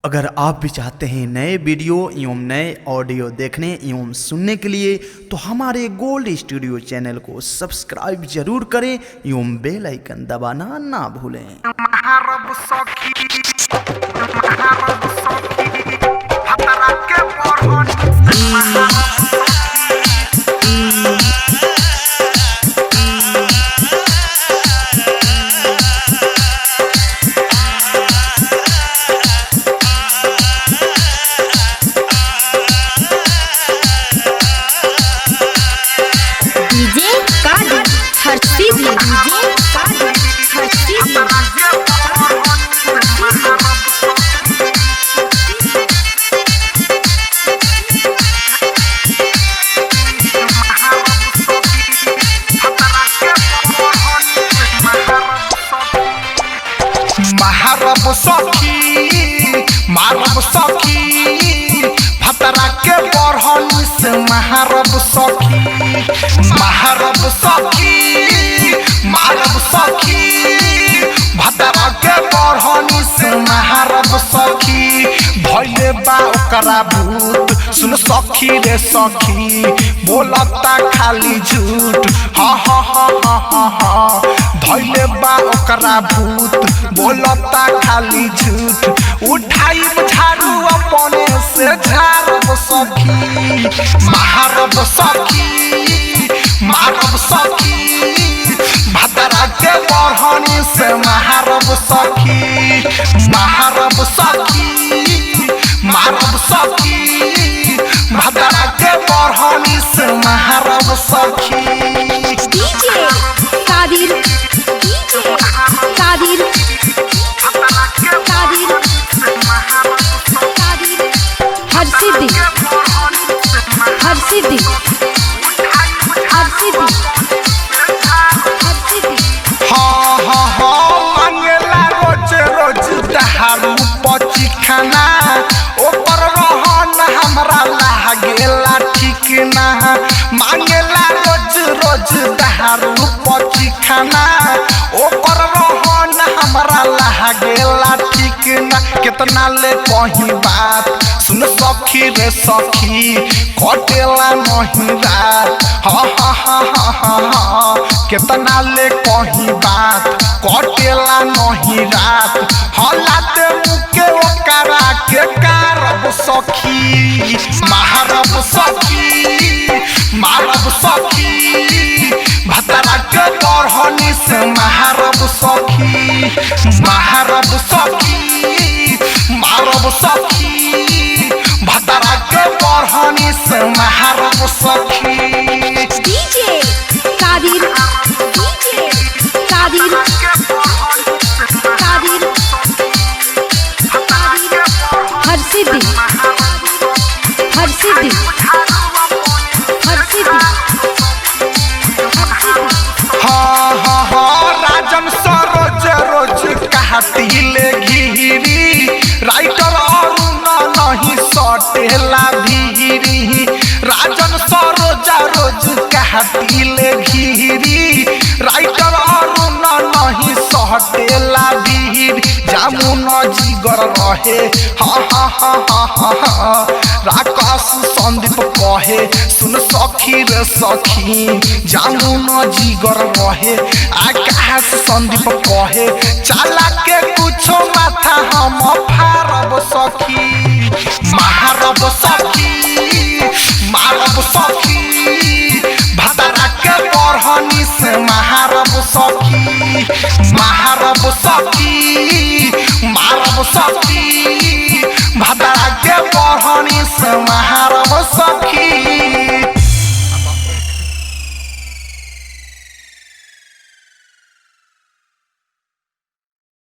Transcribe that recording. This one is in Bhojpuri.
अगर आप भी चाहते हैं नए वीडियो एवं नए ऑडियो देखने एवं सुनने के लिए तो हमारे गोल्ड स्टूडियो चैनल को सब्सक्राइब जरूर करें एवं बेल आइकन दबाना ना भूलें। मारब सखी मारब सखी भतरा के बढ़नी से मारब सखी मारब सखी मारब सखी भतरा के बढ़नी से मारब सखी भइले बा ओकरा भूत सुन सखी रे सखी बोलता खाली झूठ हा हा हा हा हा धइले बा ओकरा भूत बोलता खाली झूठ उठाई झाड़ू अपने से झाड़ब सखी मारब सखी मारब सखी भतरा के बढ़नी से मारब सखी मारब सखी मारब सखी भतरा के बढ़नी से मारब सखी। डीजे कादिर कादिर कादिर हरसिद्धि हरसिद्धि हरसिद्धि हाँ हाँ हाँ मांगेला रोज रोज दहाड़ू पची खाना ऊपर रहन हमरा लागेला ठीक ना मांगेला रोज रोज दहाड़ू पची खाना ऊपर रहन हमरा लागेला ठीक ना कितना ले कहीं बात सुन सखी रे सखी कटेला नहीं रात हा हा हा हा हा कितना ले कहीं बात कटेला नहीं रात हलाते मुके ओकरा के कारब सखी मारब सखी मारब सखी भतरा के बढ़नी से मारब सखी मारब सखी मारब सखी भतरा के बढ़नी से मारब सखी। डीजे कादिर कादिर कादिर हरसिद्धि हरसिद्धि हरसिद्धि हाँ हाँ हाँ राजन सरोज रोज कहतीले घिरी राइटर और नहीं सटेला भीरी राजन सरोज रोज कहतीले घिरी राइटर और नहीं सटेला भीरी जामुन जिगर रहे हा हा हा हा हा हा राकाश संदीप कहे सुन सखी रे सखी जामुन जिगर रहे आकाश संदीप कहे चाला के कुछ माथा हम फारब सखी मारब सखी मारब सखी भतरा के बढ़नी से मारब सखी मारब सखी मारब सखी